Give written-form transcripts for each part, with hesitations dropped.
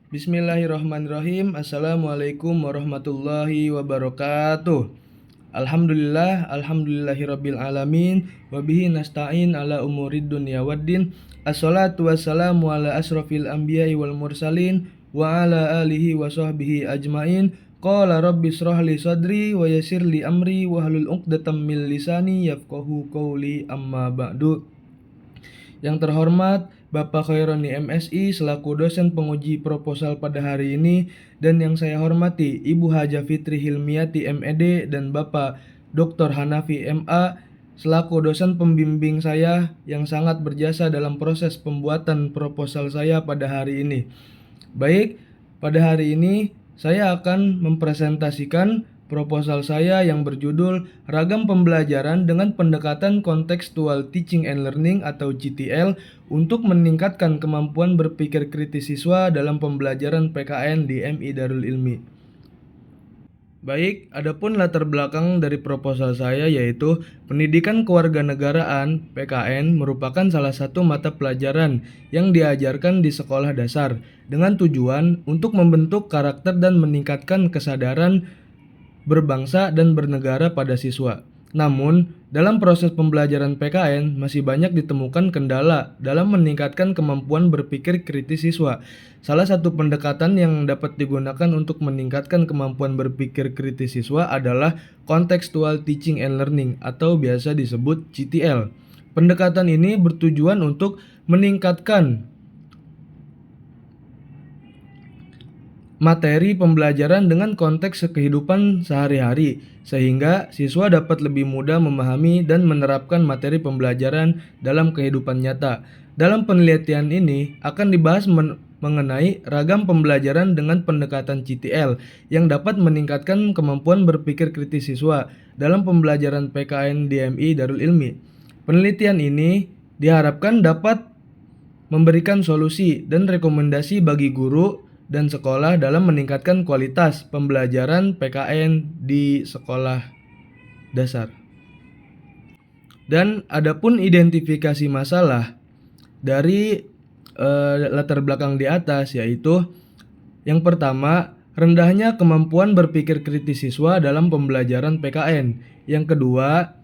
Bismillahirrahmanirrahim. Assalamualaikum warahmatullahi wabarakatuh. Alhamdulillahirabbil alamin wa bihi nasta'in ala umurid dunya waddin. Assalatu wassalamu ala asrofil anbiya'i wal mursalin wa ala alihi wa sahbihi ajmain. Qala rabbi shrah li sadri wa yassir li amri wa hlul 'uqdatam min lisani yafqahu qawli, amma ba'du. Yang terhormat Bapak Khaironi MSI selaku dosen penguji proposal pada hari ini, dan yang saya hormati Ibu Haja Fitri Hilmiati MED dan Bapak Dr. Hanafi MA selaku dosen pembimbing saya yang sangat berjasa dalam proses pembuatan proposal saya pada hari ini. Baik, pada hari ini saya akan mempresentasikan proposal saya yang berjudul Ragam Pembelajaran dengan Pendekatan Contextual Teaching and Learning atau CTL untuk meningkatkan kemampuan berpikir kritis siswa dalam pembelajaran PKN di MI Darul Ilmi. Baik, adapun latar belakang dari proposal saya yaitu pendidikan kewarganegaraan (PKN) merupakan salah satu mata pelajaran yang diajarkan di sekolah dasar dengan tujuan untuk membentuk karakter dan meningkatkan kesadaran berbangsa dan bernegara pada siswa. Namun, dalam proses pembelajaran PKN masih banyak ditemukan kendala dalam meningkatkan kemampuan berpikir kritis siswa. Salah satu pendekatan yang dapat digunakan untuk meningkatkan kemampuan berpikir kritis siswa adalah Contextual Teaching and Learning atau biasa disebut CTL. Pendekatan ini bertujuan untuk meningkatkan materi pembelajaran dengan konteks kehidupan sehari-hari, sehingga siswa dapat lebih mudah memahami dan menerapkan materi pembelajaran dalam kehidupan nyata. Dalam penelitian ini akan dibahas mengenai ragam pembelajaran dengan pendekatan CTL yang dapat meningkatkan kemampuan berpikir kritis siswa dalam pembelajaran PKN DMI Darul Ilmi. Penelitian ini diharapkan dapat memberikan solusi dan rekomendasi bagi guru dan sekolah dalam meningkatkan kualitas pembelajaran PKN di sekolah dasar. Dan adapun identifikasi masalah dari latar belakang di atas yaitu yang pertama, rendahnya kemampuan berpikir kritis siswa dalam pembelajaran PKN. Yang kedua,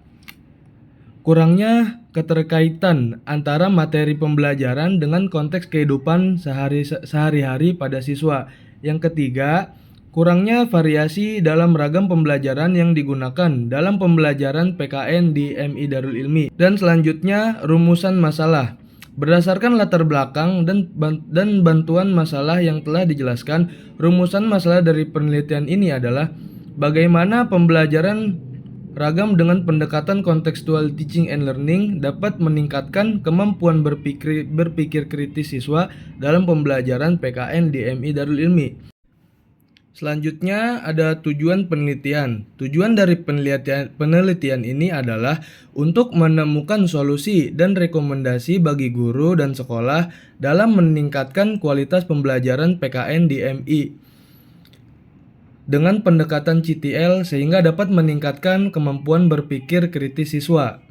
kurangnya keterkaitan antara materi pembelajaran dengan konteks kehidupan sehari-hari pada siswa. Yang ketiga, kurangnya variasi dalam ragam pembelajaran yang digunakan dalam pembelajaran PKN di MI Darul Ilmi. Dan selanjutnya, rumusan masalah. Berdasarkan latar belakang dan bantuan masalah yang telah dijelaskan, rumusan masalah dari penelitian ini adalah bagaimana pembelajaran ragam dengan pendekatan contextual teaching and learning dapat meningkatkan kemampuan berpikir kritis siswa dalam pembelajaran PKN di MI Darul Ilmi. Selanjutnya ada tujuan penelitian. Tujuan dari penelitian ini adalah untuk menemukan solusi dan rekomendasi bagi guru dan sekolah dalam meningkatkan kualitas pembelajaran PKN di MI dengan pendekatan CTL sehingga dapat meningkatkan kemampuan berpikir kritis siswa.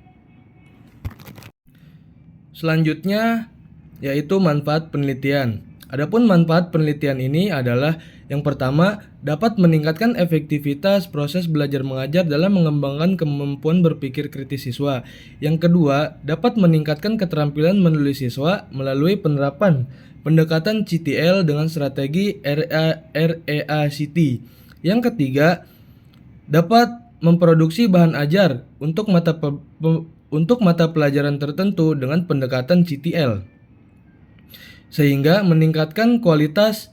Selanjutnya yaitu manfaat penelitian. Adapun manfaat penelitian ini adalah yang pertama, dapat meningkatkan efektivitas proses belajar mengajar dalam mengembangkan kemampuan berpikir kritis siswa. Yang kedua, dapat meningkatkan keterampilan menulis siswa melalui penerapan pendekatan CTL dengan strategi REACT. Yang ketiga, dapat memproduksi bahan ajar untuk mata pelajaran tertentu dengan pendekatan CTL, sehingga meningkatkan kualitas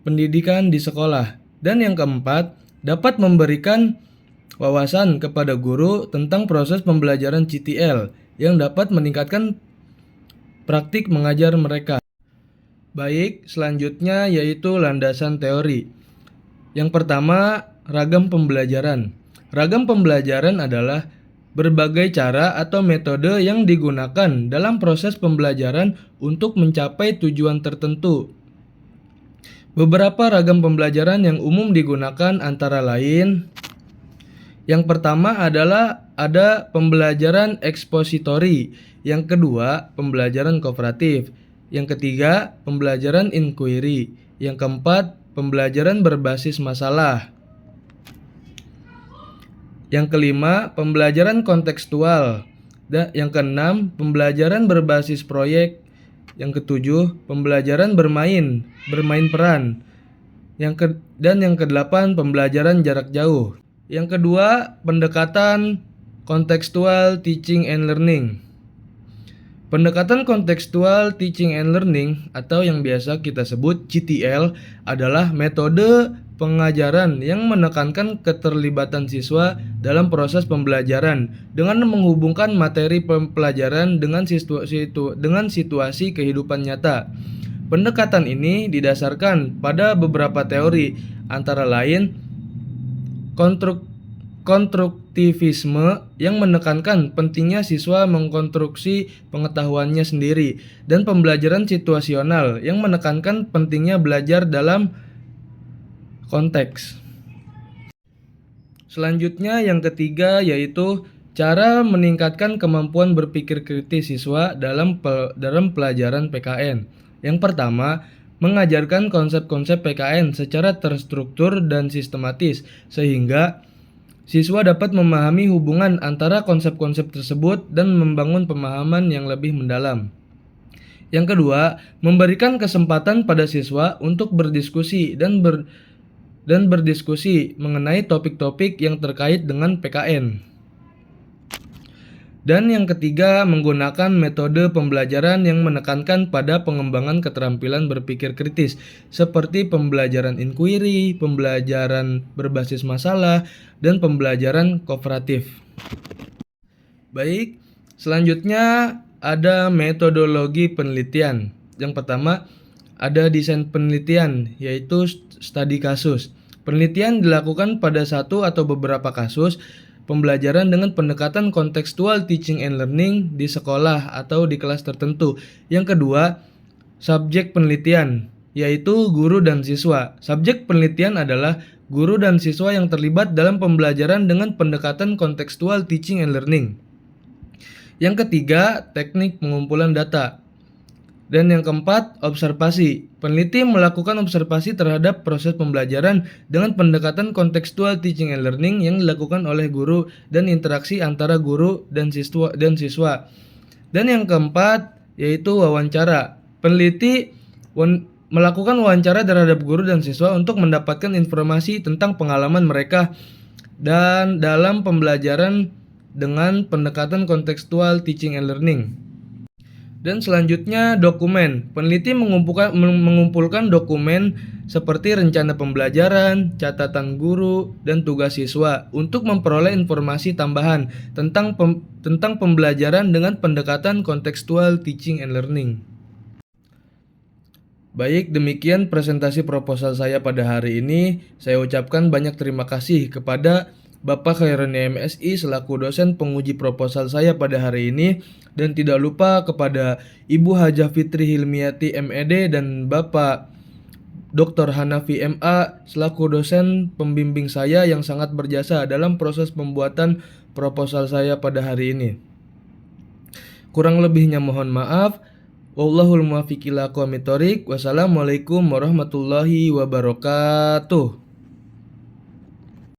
pendidikan di sekolah. Dan yang keempat, dapat memberikan wawasan kepada guru tentang proses pembelajaran CTL yang dapat meningkatkan praktik mengajar mereka. Baik, selanjutnya yaitu landasan teori. Yang pertama, ragam pembelajaran. Ragam pembelajaran adalah berbagai cara atau metode yang digunakan dalam proses pembelajaran untuk mencapai tujuan tertentu. Beberapa ragam pembelajaran yang umum digunakan antara lain, yang pertama adalah ada pembelajaran ekspositori, yang kedua pembelajaran kooperatif, yang ketiga pembelajaran inquiry, Yang keempat, pembelajaran berbasis masalah. Yang kelima, pembelajaran kontekstual. Dan yang keenam, pembelajaran berbasis proyek. Yang ketujuh, pembelajaran bermain peran. Dan yang kedelapan, pembelajaran jarak jauh. Yang kedua, pendekatan kontekstual teaching and learning. Pendekatan kontekstual teaching and learning atau yang biasa kita sebut CTL adalah metode pengajaran yang menekankan keterlibatan siswa dalam proses pembelajaran dengan menghubungkan materi pembelajaran dengan situasi kehidupan nyata. Pendekatan ini didasarkan pada beberapa teori, antara lain konstruktivisme yang menekankan pentingnya siswa mengkonstruksi pengetahuannya sendiri, dan pembelajaran situasional yang menekankan pentingnya belajar dalam konteks. Selanjutnya yang ketiga yaitu cara meningkatkan kemampuan berpikir kritis siswa dalam pelajaran PKN. Yang pertama, mengajarkan konsep-konsep PKN secara terstruktur dan sistematis sehingga siswa dapat memahami hubungan antara konsep-konsep tersebut dan membangun pemahaman yang lebih mendalam. Yang kedua, memberikan kesempatan pada siswa untuk berdiskusi dan berdiskusi mengenai topik-topik yang terkait dengan PKN. Dan yang ketiga, menggunakan metode pembelajaran yang menekankan pada pengembangan keterampilan berpikir kritis, seperti pembelajaran inquiry, pembelajaran berbasis masalah, dan pembelajaran kooperatif. Baik, selanjutnya ada metodologi penelitian. Yang pertama, ada desain penelitian, yaitu studi kasus. Penelitian dilakukan pada satu atau beberapa kasus pembelajaran dengan pendekatan kontekstual teaching and learning di sekolah atau di kelas tertentu. Yang kedua, subjek penelitian, yaitu guru dan siswa. Subjek penelitian adalah guru dan siswa yang terlibat dalam pembelajaran dengan pendekatan kontekstual teaching and learning. Yang ketiga, teknik pengumpulan data. Dan yang keempat, observasi. Peneliti melakukan observasi terhadap proses pembelajaran dengan pendekatan kontekstual teaching and learning yang dilakukan oleh guru dan interaksi antara guru dan siswa. Dan yang keempat, yaitu wawancara. Peneliti melakukan wawancara terhadap guru dan siswa untuk mendapatkan informasi tentang pengalaman mereka dan dalam pembelajaran dengan pendekatan kontekstual teaching and learning. Dan selanjutnya dokumen. Peneliti mengumpulkan dokumen seperti rencana pembelajaran, catatan guru, dan tugas siswa untuk memperoleh informasi tambahan tentang pembelajaran dengan pendekatan kontekstual teaching and learning. Baik, demikian presentasi proposal saya pada hari ini. Saya ucapkan banyak terima kasih kepada Bapak Khaironi MSI selaku dosen penguji proposal saya pada hari ini, dan tidak lupa kepada Ibu Hajah Fitri Hilmiati MED dan Bapak Dr. Hanafi MA selaku dosen pembimbing saya yang sangat berjasa dalam proses pembuatan proposal saya pada hari ini. Kurang lebihnya mohon maaf. Wallahul muwaffiq ila aqwamit thoriq. Wassalamualaikum warahmatullahi wabarakatuh.